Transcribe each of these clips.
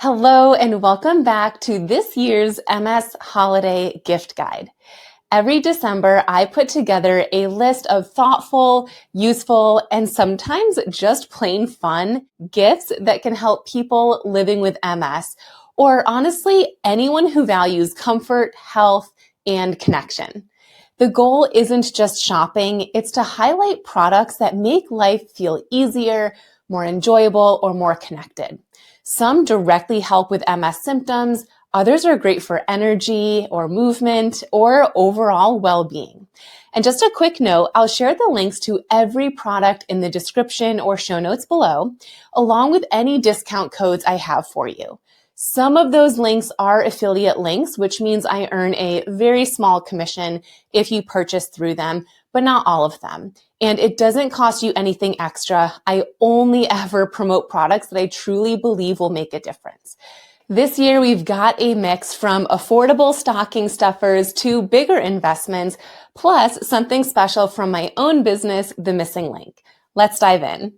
Hello and welcome back to this year's MS Holiday Gift Guide. Every December, I put together a list of thoughtful, useful, and sometimes just plain fun gifts that can help people living with MS, or honestly, anyone who values comfort, health, and connection. The goal isn't just shopping, it's to highlight products that make life feel easier, more enjoyable, or more connected. Some directly help with MS symptoms, others are great for energy or movement or overall well-being. And just a quick note, I'll share the links to every product in the description or show notes below, along with any discount codes I have for you. Some of those links are affiliate links, which means I earn a very small commission if you purchase through them, but not all of them. And it doesn't cost you anything extra. I only ever promote products that I truly believe will make a difference. This year, we've got a mix from affordable stocking stuffers to bigger investments, plus something special from my own business, The Missing Link. Let's dive in.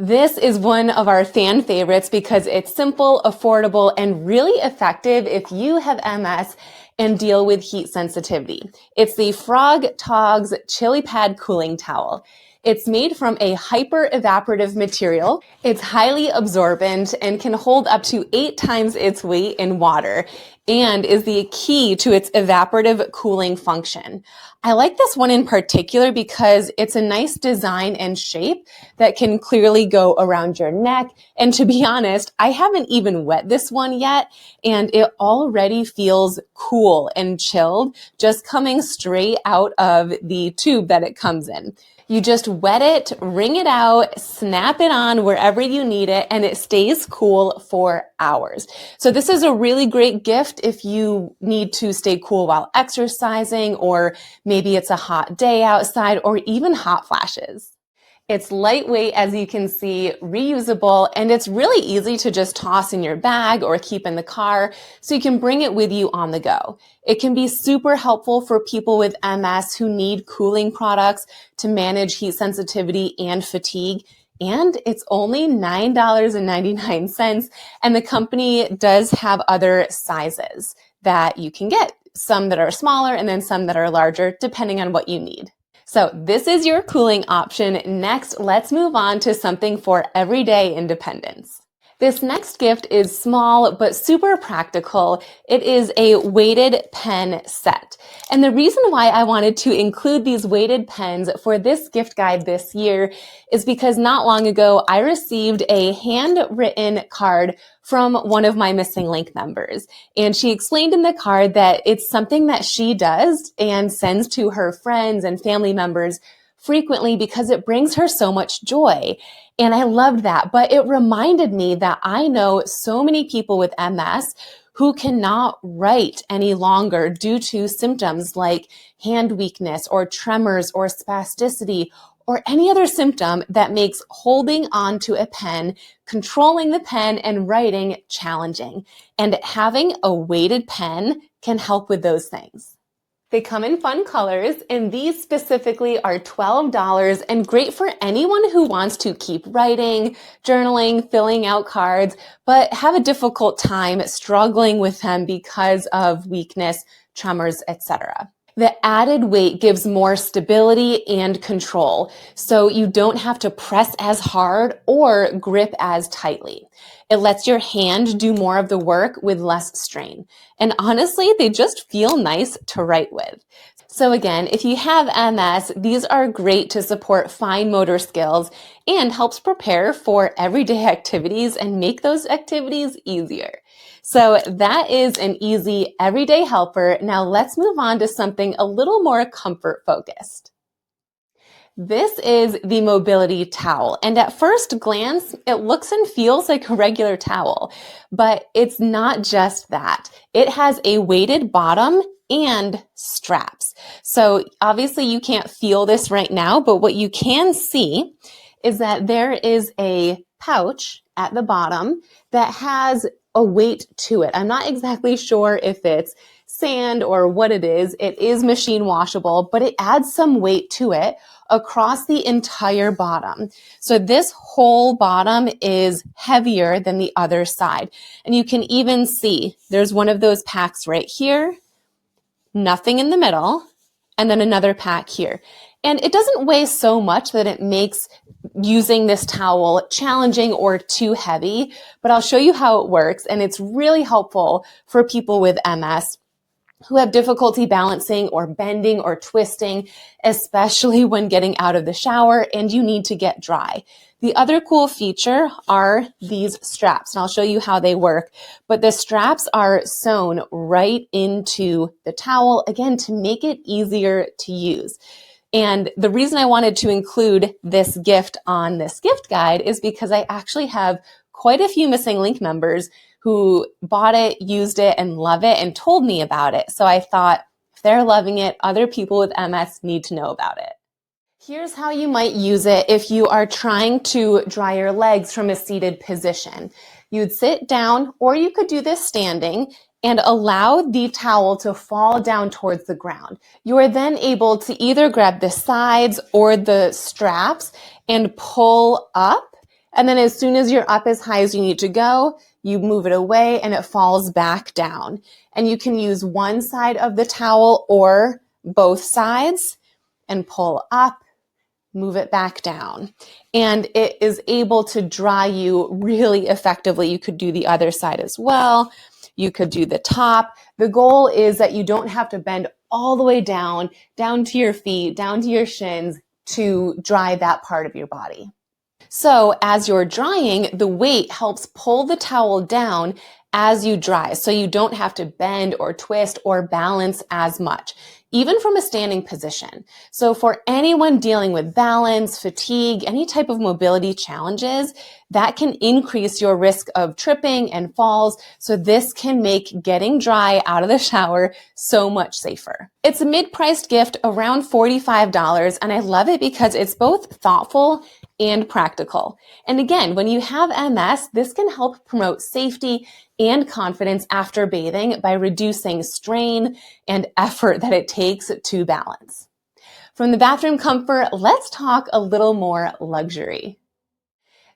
This is one of our fan favorites because it's simple, affordable, and really effective if you have MS and deal with heat sensitivity. It's the Frogg Toggs Chili Pad Cooling Towel. It's made from a hyper-evaporative material. It's highly absorbent and can hold up to 8 times its weight in water and is the key to its evaporative cooling function. I like this one in particular because it's a nice design and shape that can clearly go around your neck. And to be honest, I haven't even wet this one yet, and it already feels cool and chilled just coming straight out of the tube that it comes in. You just wet it, wring it out, snap it on wherever you need it, and it stays cool for hours. So this is a really great gift if you need to stay cool while exercising, or maybe it's a hot day outside, or even hot flashes. It's lightweight, as you can see, reusable, and it's really easy to just toss in your bag or keep in the car, so you can bring it with you on the go. It can be super helpful for people with MS who need cooling products to manage heat sensitivity and fatigue, and it's only $9.99, and the company does have other sizes that you can get, some that are smaller and then some that are larger, depending on what you need. So this is your cooling option. Next, let's move on to something for everyday independence. This next gift is small but super practical. It is a weighted pen set. And the reason why I wanted to include these weighted pens for this gift guide this year is because not long ago, I received a handwritten card from one of my Missing Link members. And she explained in the card that it's something that she does and sends to her friends and family members frequently because it brings her so much joy. And I loved that, but it reminded me that I know so many people with MS who cannot write any longer due to symptoms like hand weakness or tremors or spasticity or any other symptom that makes holding onto a pen, controlling the pen, and writing challenging. And having a weighted pen can help with those things. They come in fun colors, and these specifically are $12 and great for anyone who wants to keep writing, journaling, filling out cards, but have a difficult time struggling with them because of weakness, tremors, etc. The added weight gives more stability and control, so you don't have to press as hard or grip as tightly. It lets your hand do more of the work with less strain. And honestly, they just feel nice to write with. So again, if you have MS, these are great to support fine motor skills and helps prepare for everyday activities and make those activities easier. So that is an easy everyday helper. Now let's move on to something a little more comfort focused. This is the mobility towel, and at first glance, it looks and feels like a regular towel, but it's not just that. It has a weighted bottom and straps. So obviously you can't feel this right now, but what you can see is that there is a pouch at the bottom that has a weight to it. I'm not exactly sure if it's sand or what it is. It is machine washable, but it adds some weight to it, across the entire bottom. So this whole bottom is heavier than the other side. And you can even see there's one of those packs right here, nothing in the middle, and then another pack here. And it doesn't weigh so much that it makes using this towel challenging or too heavy, but I'll show you how it works. And it's really helpful for people with MS who have difficulty balancing or bending or twisting, especially when getting out of the shower and you need to get dry. The other cool feature are these straps, and I'll show you how they work. But the straps are sewn right into the towel, again, to make it easier to use. And the reason I wanted to include this gift on this gift guide is because I actually have quite a few MSing Link members who bought it, used it, and love it, and told me about it. So I thought, if they're loving it, other people with MS need to know about it. Here's how you might use it if you are trying to dry your legs from a seated position. You'd sit down, or you could do this standing, and allow the towel to fall down towards the ground. You are then able to either grab the sides or the straps and pull up. And then as soon as you're up as high as you need to go, you move it away and it falls back down. And you can use one side of the towel or both sides and pull up, move it back down. And it is able to dry you really effectively. You could do the other side as well. You could do the top. The goal is that you don't have to bend all the way down to your feet, down to your shins to dry that part of your body. So as you're drying, the weight helps pull the towel down as you dry, so you don't have to bend or twist or balance as much, even from a standing position. So for anyone dealing with balance, fatigue, any type of mobility challenges, that can increase your risk of tripping and falls. So this can make getting dry out of the shower so much safer. It's a mid-priced gift, around $45, and I love it because it's both thoughtful and practical. And again, when you have MS, this can help promote safety and confidence after bathing by reducing strain and effort that it takes to balance. From the bathroom comfort, let's talk a little more luxury.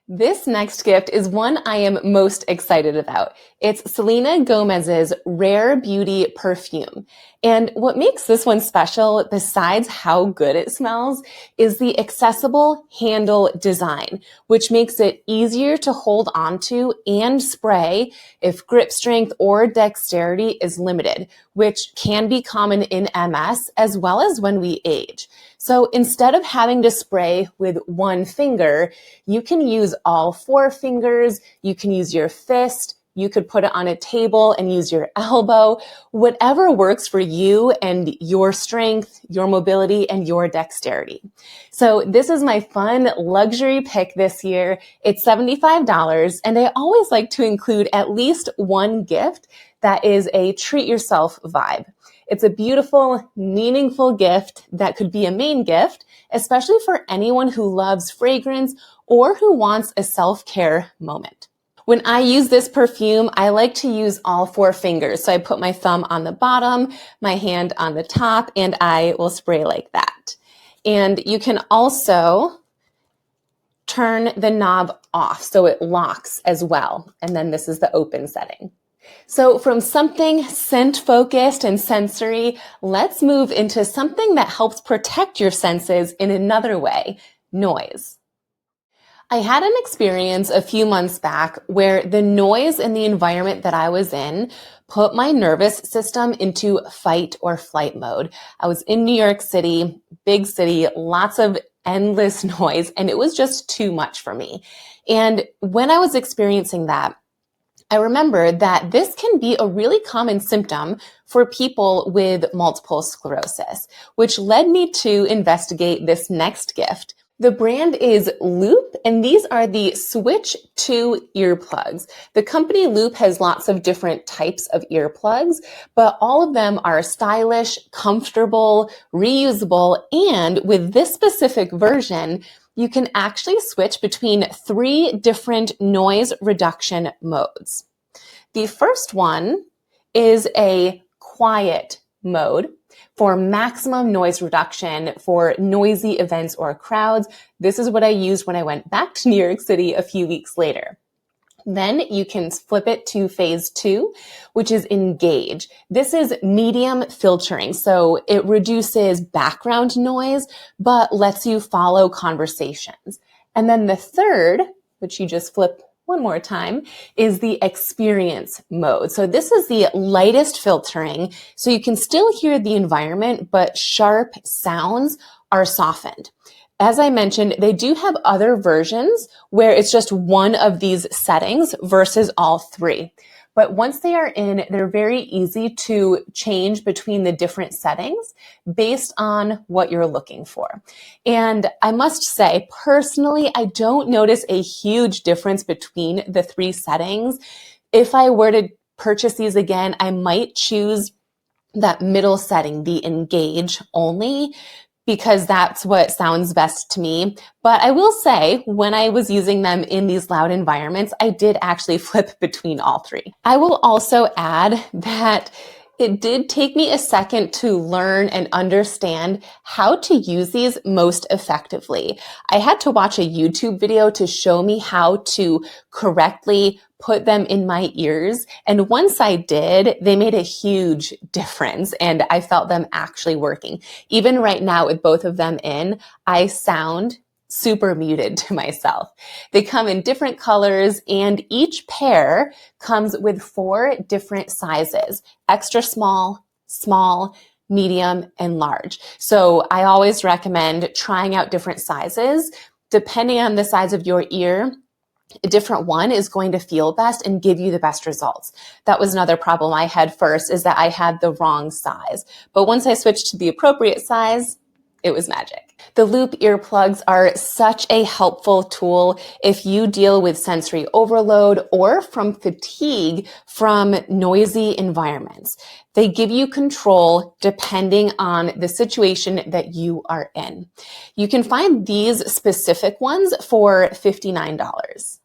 This next gift is one I am most excited about. It's Selena Gomez's Rare Beauty Perfume. And what makes this one special, besides how good it smells, is the accessible handle design, which makes it easier to hold onto and spray if grip strength or dexterity is limited, which can be common in MS as well as when we age. So instead of having to spray with one finger, you can use all four fingers, you can use your fist, you could put it on a table and use your elbow, whatever works for you and your strength, your mobility, and your dexterity. So this is my fun luxury pick this year. It's $75, and I always like to include at least one gift that is a treat yourself vibe. It's a beautiful, meaningful gift that could be a main gift, especially for anyone who loves fragrance or who wants a self-care moment. When I use this perfume, I like to use all four fingers. So I put my thumb on the bottom, my hand on the top, and I will spray like that. And you can also turn the knob off so it locks as well. And then this is the open setting. So from something scent-focused and sensory, let's move into something that helps protect your senses in another way, noise. I had an experience a few months back where the noise in the environment that I was in put my nervous system into fight or flight mode. I was in New York City, big city, lots of endless noise, and it was just too much for me. And when I was experiencing that, I remembered that this can be a really common symptom for people with multiple sclerosis, which led me to investigate this next gift. The brand is Loop, and these are the Switch 2 earplugs. The company Loop has lots of different types of earplugs, but all of them are stylish, comfortable, reusable, and with this specific version, you can actually switch between 3 different noise reduction modes. The first one is a quiet mode. For maximum noise reduction for noisy events or crowds, this is what I used when I went back to New York City a few weeks later. Then you can flip it to phase 2, which is engage. This is medium filtering. So it reduces background noise, but lets you follow conversations. And then the third, which you just flip one more time, is the experience mode. So this is the lightest filtering. So you can still hear the environment, but sharp sounds are softened. As I mentioned, they do have other versions where it's just one of these settings versus all three. But once they are in, they're very easy to change between the different settings based on what you're looking for. And I must say, personally, I don't notice a huge difference between the three settings. If I were to purchase these again, I might choose that middle setting, the engage only, because that's what sounds best to me. But I will say, when I was using them in these loud environments, I did actually flip between all three. I will also add that it did take me a second to learn and understand how to use these most effectively. I had to watch a YouTube video to show me how to correctly put them in my ears. And once I did, they made a huge difference and I felt them actually working. Even right now with both of them in, I sound super muted to myself. They come in different colors and each pair comes with 4 different sizes: extra small, small, medium, and large. So I always recommend trying out different sizes. Depending on the size of your ear, a different one is going to feel best and give you the best results. That was another problem I had first, is that I had the wrong size. But once I switched to the appropriate size, it was magic. The loop earplugs are such a helpful tool if you deal with sensory overload or from fatigue from noisy environments. They give you control depending on the situation that you are in. You can find these specific ones for $59.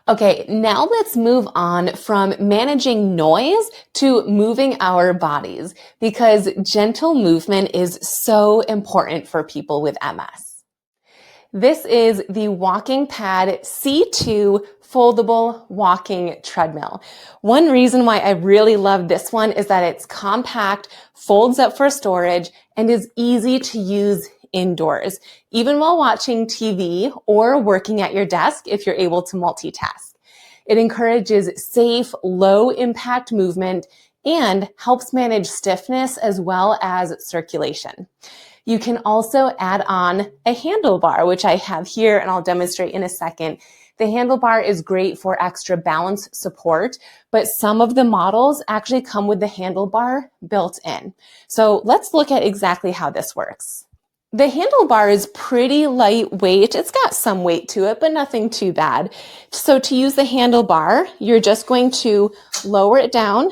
Okay, now let's move on from managing noise to moving our bodies, because gentle movement is so important for people with MS. This is the WalkingPad C2 foldable walking treadmill. One reason why I really love this one is that it's compact, folds up for storage, and is easy to use indoors, even while watching TV or working at your desk if you're able to multitask. It encourages safe, low-impact movement and helps manage stiffness as well as circulation. You can also add on a handlebar, which I have here and I'll demonstrate in a second. The handlebar is great for extra balance support, but some of the models actually come with the handlebar built in. So let's look at exactly how this works. The handlebar is pretty lightweight. It's got some weight to it, but nothing too bad. So to use the handlebar, you're just going to lower it down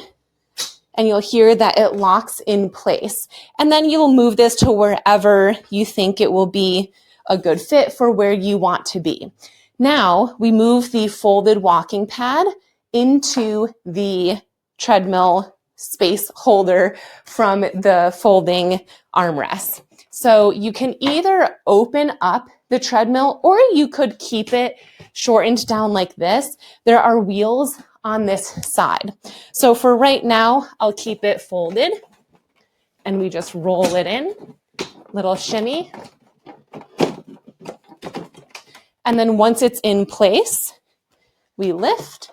and you'll hear that it locks in place. And then you'll move this to wherever you think it will be a good fit for where you want to be. Now we move the folded walking pad into the treadmill space holder from the folding armrest. So you can either open up the treadmill or you could keep it shortened down like this. There are wheels on this side. So for right now, I'll keep it folded and we just roll it in, little shimmy. And then once it's in place, we lift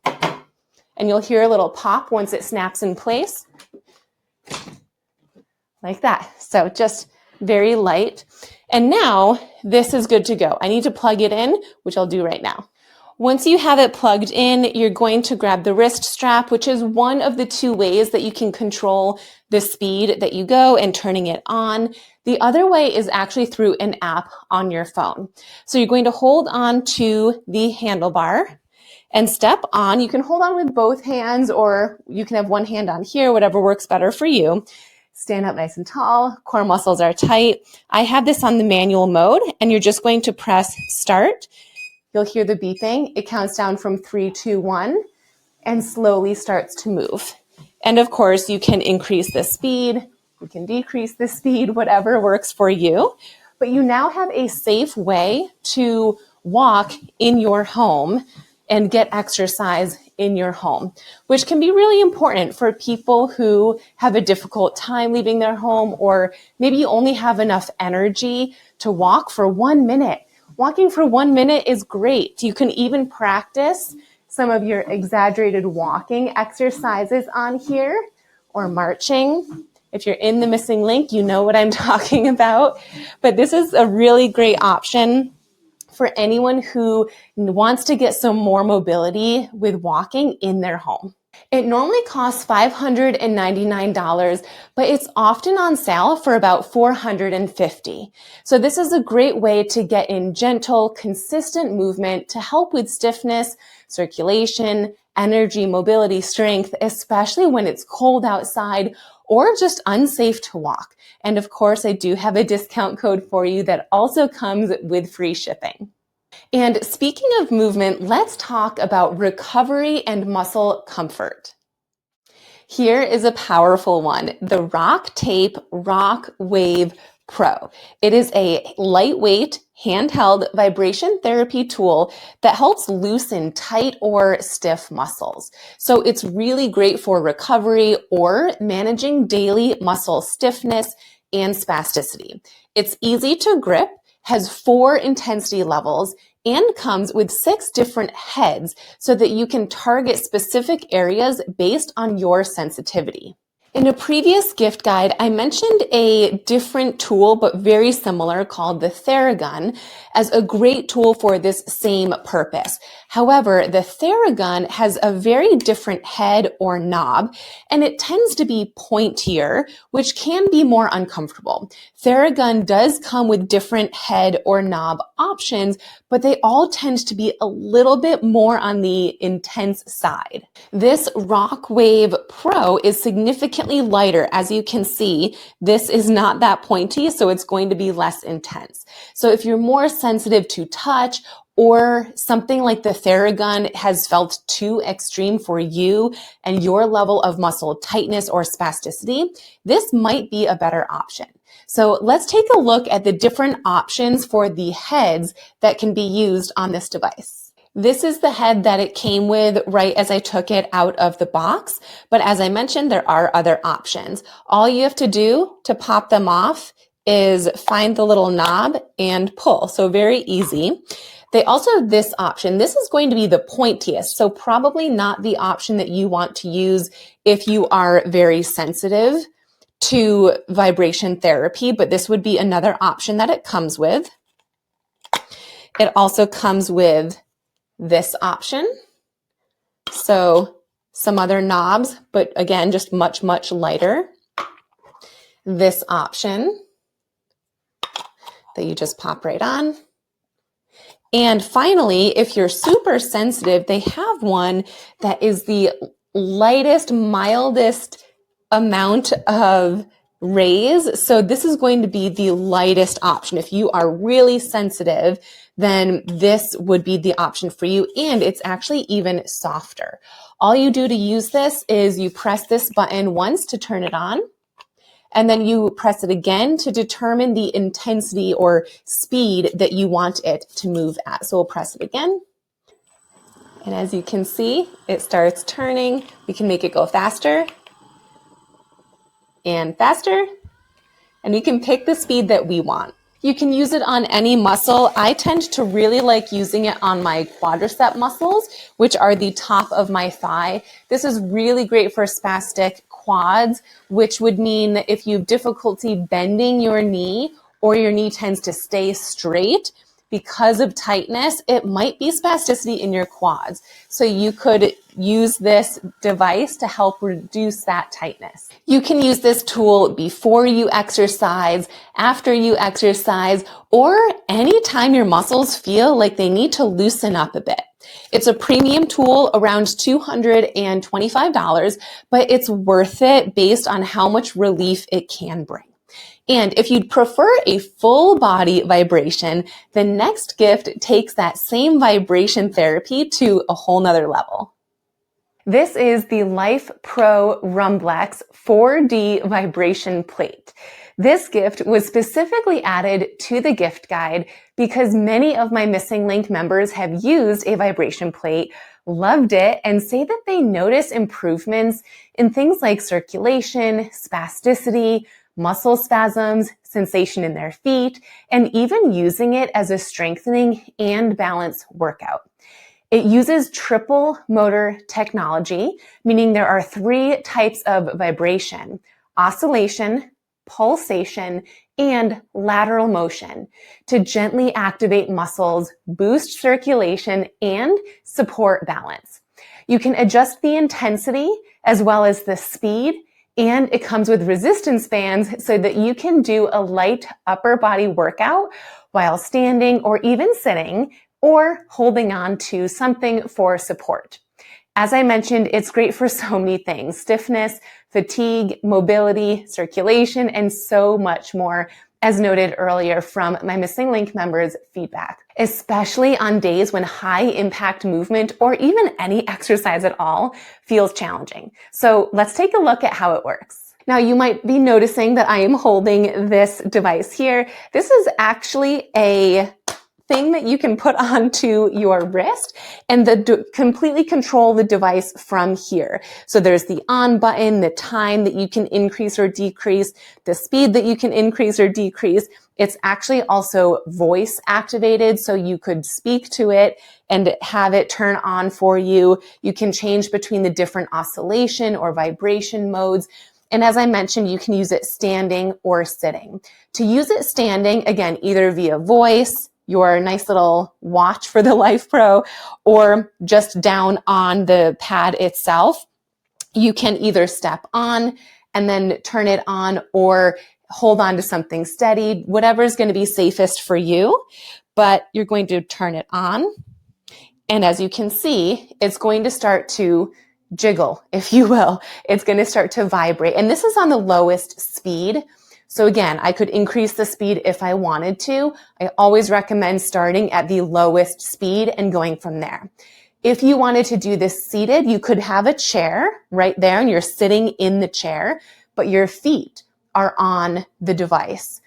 and you'll hear a little pop once it snaps in place like that. So just very light. And now this is good to go. I need to plug it in, which I'll do right now. Once you have it plugged in, you're going to grab the wrist strap, which is one of the 2 ways that you can control the speed that you go and turning it on. The other way is actually through an app on your phone. So you're going to hold on to the handlebar and step on. You can hold on with both hands or you can have one hand on here, whatever works better for you. Stand up nice and tall, core muscles are tight. I have this on the manual mode and you're just going to press start. You'll hear the beeping. It counts down from 3, 2, 1 and slowly starts to move. And of course you can increase the speed You can decrease the speed, whatever works for you. But you now have a safe way to walk in your home and get exercise in your home, which can be really important for people who have a difficult time leaving their home, or maybe you only have enough energy to walk for 1 minute. Walking for 1 minute is great. You can even practice some of your exaggerated walking exercises on here, or marching. If you're in the missing link, you know what I'm talking about. But this is a really great option for anyone who wants to get some more mobility with walking in their home. It normally costs $599, but it's often on sale for about $450. So this is a great way to get in gentle, consistent movement to help with stiffness, circulation, energy, mobility, strength, especially when it's cold outside or just unsafe to walk. And of course, I do have a discount code for you that also comes with free shipping. And speaking of movement, let's talk about recovery and muscle comfort. Here is a powerful one, the RockTape Rock Wave Pro. It is a lightweight, handheld vibration therapy tool that helps loosen tight or stiff muscles. So it's really great for recovery or managing daily muscle stiffness and spasticity. It's easy to grip, has 4 intensity levels, and comes with 6 different heads so that you can target specific areas based on your sensitivity. In a previous gift guide, I mentioned a different tool, but very similar, called the Theragun, as a great tool for this same purpose. However, the Theragun has a very different head or knob, and it tends to be pointier, which can be more uncomfortable. Theragun does come with different head or knob options, but they all tend to be a little bit more on the intense side. This Rock Wave Pro is significantly lighter. As you can see, this is not that pointy, so it's going to be less intense. So if you're more sensitive to touch, or something like the Theragun has felt too extreme for you and your level of muscle tightness or spasticity, this might be a better option. So let's take a look at the different options for the heads that can be used on this device. This is the head that it came with right as I took it out of the box. But as I mentioned, there are other options. All you have to do to pop them off is find the little knob and pull. So very easy. They also have this option. This is going to be the pointiest, so probably not the option that you want to use if you are very sensitive to vibration therapy, but this would be another option that it comes with. It also comes with this option. So some other knobs, but again, just much, much lighter. This option that you just pop right on. And finally, if you're super sensitive, they have one that is the lightest, mildest amount of raise. So this is going to be the lightest option. If you are really sensitive, then this would be the option for you. And it's actually even softer. All you do to use this is you press this button once to turn it on. And then you press it again to determine the intensity or speed that you want it to move at. So we'll press it again. And as you can see, it starts turning. We can make it go faster and faster. And we can pick the speed that we want. You can use it on any muscle. I tend to really like using it on my quadricep muscles, which are the top of my thigh. This is really great for spastic quads, which would mean that if you have difficulty bending your knee or your knee tends to stay straight because of tightness, it might be spasticity in your quads. So you could use this device to help reduce that tightness. You can use this tool before you exercise, after you exercise, or anytime your muscles feel like they need to loosen up a bit. It's a premium tool, around $225, but it's worth it based on how much relief it can bring. And if you'd prefer a full body vibration, the next gift takes that same vibration therapy to a whole nother level. This is the Lifepro Rumblex 4D vibration plate. This gift was specifically added to the gift guide because many of my Missing Link members have used a vibration plate, loved it, and say that they notice improvements in things like circulation, spasticity, muscle spasms, sensation in their feet, and even using it as a strengthening and balance workout. It uses triple motor technology, meaning there are 3 types of vibration: oscillation, pulsation, and lateral motion to gently activate muscles, boost circulation, and support balance. You can adjust the intensity as well as the speed, and it comes with resistance bands so that you can do a light upper body workout while standing or even sitting, or holding on to something for support. As I mentioned, it's great for so many things: stiffness, fatigue, mobility, circulation, and so much more, as noted earlier from my Missing Link members' feedback, especially on days when high impact movement or even any exercise at all feels challenging. So let's take a look at how it works. Now, you might be noticing that I am holding this device here. This is actually a thing that you can put onto your wrist and completely control the device from here. So there's the on button, the time that you can increase or decrease, the speed that you can increase or decrease. It's actually also voice activated, so you could speak to it and have it turn on for you. You can change between the different oscillation or vibration modes. And as I mentioned, you can use it standing or sitting. To use it standing, again, either via voice, your nice little watch for the Lifepro, or just down on the pad itself, you can either step on and then turn it on, or hold on to something steady, whatever is going to be safest for you. But you're going to turn it on. And as you can see, it's going to start to jiggle, if you will. It's going to start to vibrate. And this is on the lowest speed. So again, I could increase the speed if I wanted to. I always recommend starting at the lowest speed and going from there. If you wanted to do this seated, you could have a chair right there and you're sitting in the chair, but your feet are on the device.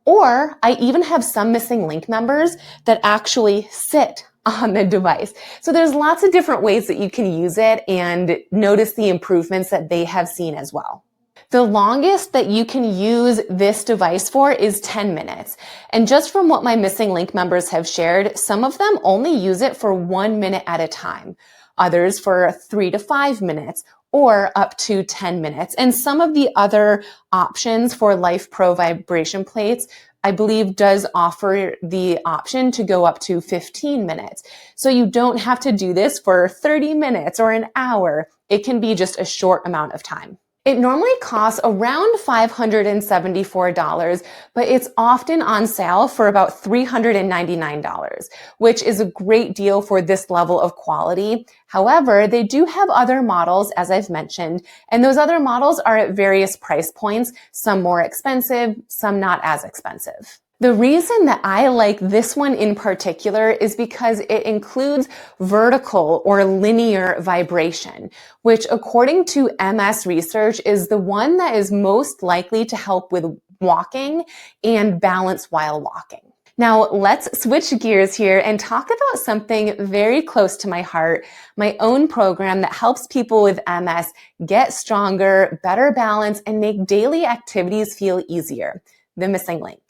Or I even have some Missing Link members that actually sit on the device. So there's lots of different ways that you can use it and notice the improvements that they have seen as well. The longest that you can use this device for is 10 minutes. And just from what my Missing Link members have shared, some of them only use it for 1 minute at a time, others for 3 to 5 minutes, or up to 10 minutes. And some of the other options for Lifepro vibration plates, I believe, does offer the option to go up to 15 minutes. So you don't have to do this for 30 minutes or an hour. It can be just a short amount of time. It normally costs around $574, but it's often on sale for about $399, which is a great deal for this level of quality. However, they do have other models, as I've mentioned, and those other models are at various price points, some more expensive, some not as expensive. The reason that I like this one in particular is because it includes vertical or linear vibration, which according to MS research is the one that is most likely to help with walking and balance while walking. Now let's switch gears here and talk about something very close to my heart, my own program that helps people with MS get stronger, better balance, and make daily activities feel easier, the Missing Link.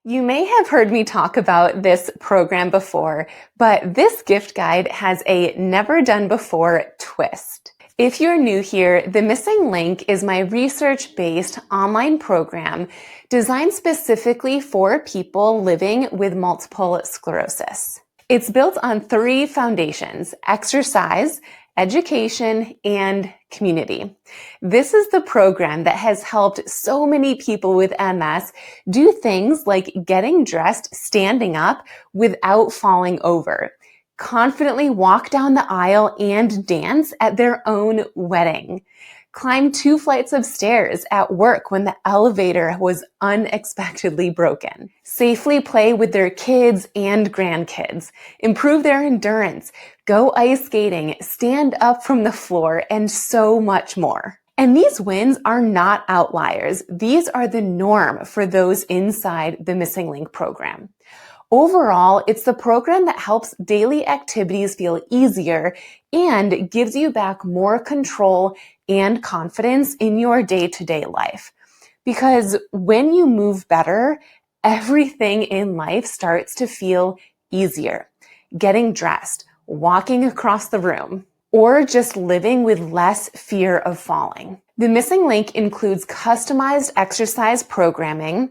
You may have heard me talk about this program before, but this gift guide has a never done before twist. If you're new here, the Missing Link is my research-based online program designed specifically for people living with multiple sclerosis. It's built on 3 foundations: exercise, education, and community. This is the program that has helped so many people with MS do things like getting dressed standing up without falling over, confidently walk down the aisle and dance at their own wedding, climb 2 flights of stairs at work when the elevator was unexpectedly broken, safely play with their kids and grandkids, improve their endurance, go ice skating, stand up from the floor, and so much more. And these wins are not outliers. These are the norm for those inside the Missing Link program. Overall, it's the program that helps daily activities feel easier and gives you back more control and confidence in your day-to-day life. Because when you move better, everything in life starts to feel easier. Getting dressed, walking across the room, or just living with less fear of falling. The Missing Link includes customized exercise programming,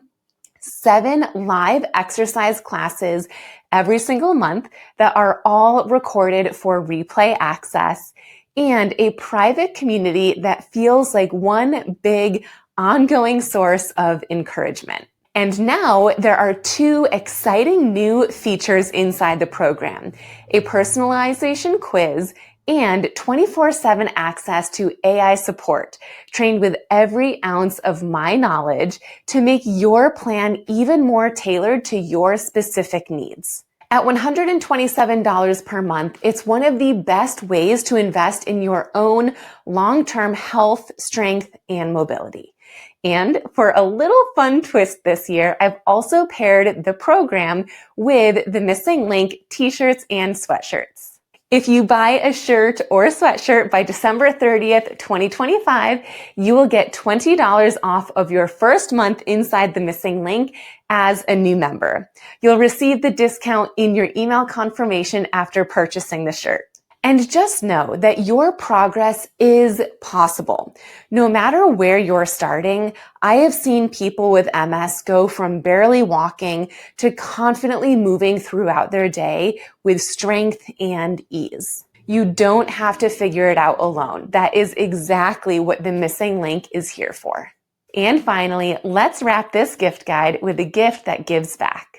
7 live exercise classes every single month that are all recorded for replay access, and a private community that feels like one big ongoing source of encouragement. And now there are 2 exciting new features inside the program: a personalization quiz and 24/7 access to AI support, trained with every ounce of my knowledge to make your plan even more tailored to your specific needs. At $127 per month, it's one of the best ways to invest in your own long-term health, strength, and mobility. And for a little fun twist this year, I've also paired the program with the Missing Link t-shirts and sweatshirts. If you buy a shirt or a sweatshirt by December 30th, 2025, you will get $20 off of your first month inside the Missing Link as a new member. You'll receive the discount in your email confirmation after purchasing the shirt. And just know that your progress is possible. No matter where you're starting, I have seen people with MS go from barely walking to confidently moving throughout their day with strength and ease. You don't have to figure it out alone. That is exactly what the Missing Link is here for. And finally, let's wrap this gift guide with a gift that gives back.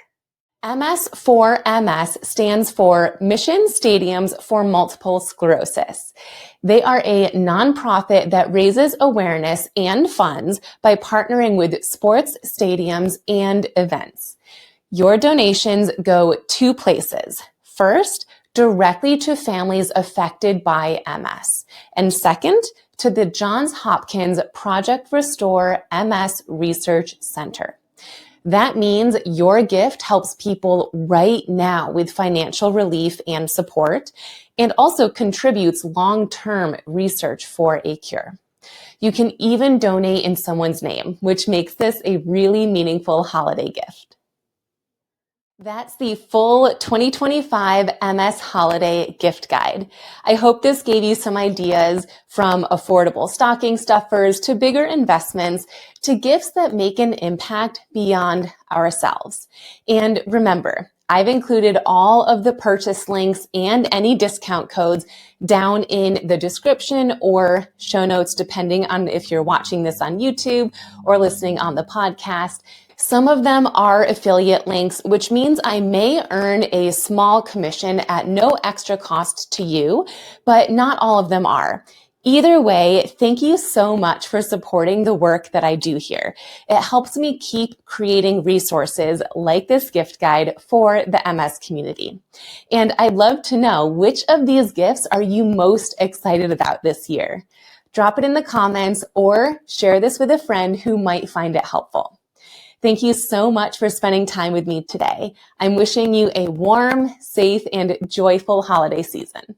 MS4MS stands for Mission Stadiums for Multiple Sclerosis. They are a nonprofit that raises awareness and funds by partnering with sports stadiums and events. Your donations go 2 places. First, directly to families affected by MS. And second, to the Johns Hopkins Project Restore MS Research Center. That means your gift helps people right now with financial relief and support, and also contributes long-term research for a cure. You can even donate in someone's name, which makes this a really meaningful holiday gift. That's the full 2025 MS Holiday Gift Guide. I hope this gave you some ideas from affordable stocking stuffers to bigger investments to gifts that make an impact beyond ourselves. And remember, I've included all of the purchase links and any discount codes down in the description or show notes, depending on if you're watching this on YouTube or listening on the podcast. Some of them are affiliate links, which means I may earn a small commission at no extra cost to you, but not all of them are. Either way, thank you so much for supporting the work that I do here. It helps me keep creating resources like this gift guide for the MS community. And I'd love to know, which of these gifts are you most excited about this year? Drop it in the comments or share this with a friend who might find it helpful. Thank you so much for spending time with me today. I'm wishing you a warm, safe, and joyful holiday season.